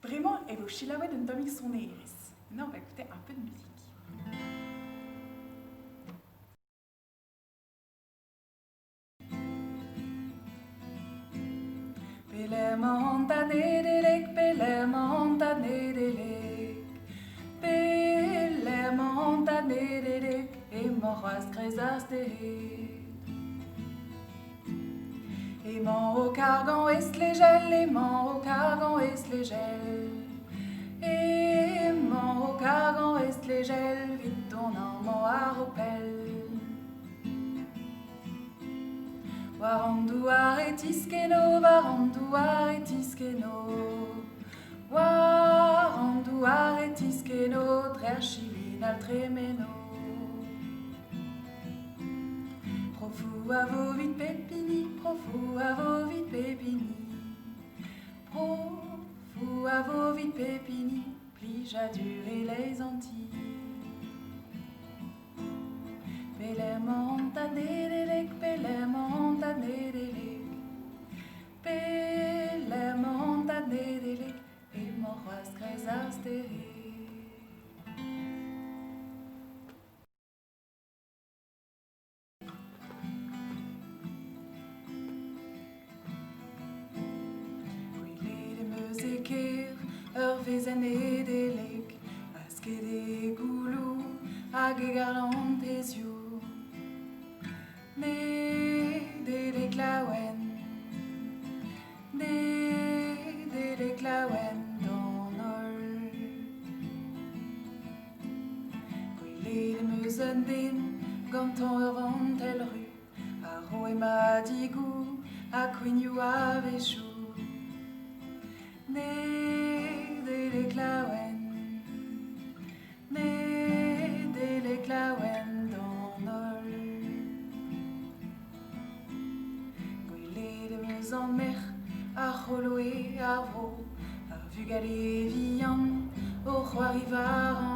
Vraiment, elle au chilaouet d'un domix son iris. Maintenant, on va écouter un peu de musique. Pelemanta nedelek, pelemanta nedelek. Pelemanta nedelek, et moras krezastelek. Aimant au cargan est les gels, aimant au cargan est les gels. Aimant au cargan est les gels, vite tournant mon aropel. Warandouar et tiskeno, warandouar et tiskeno. Warandouar et tiskeno, drerchivin al tremeno. Profou à vos vides pépini, profou à vos vides pépini. Profou à vos vides pépini, plige à durer les Antilles. Pelemanta nedelek, pelemanta nedelek. Pelemanta nedelek, et moras krezastelek. Vezen edelek, askede goulou, hag egarlant ezio. Nedelek laouen, nedelek laouen donol. Gwele de meuzen din, gantan ur vantel ru, a ro e ma digou, a kouignou a vechou. Nedelek laouen, nedelek laouen donol. Gwele de meus an mer, ar c'holo e ar vro, ar vugale vihan, o c'hoarivar an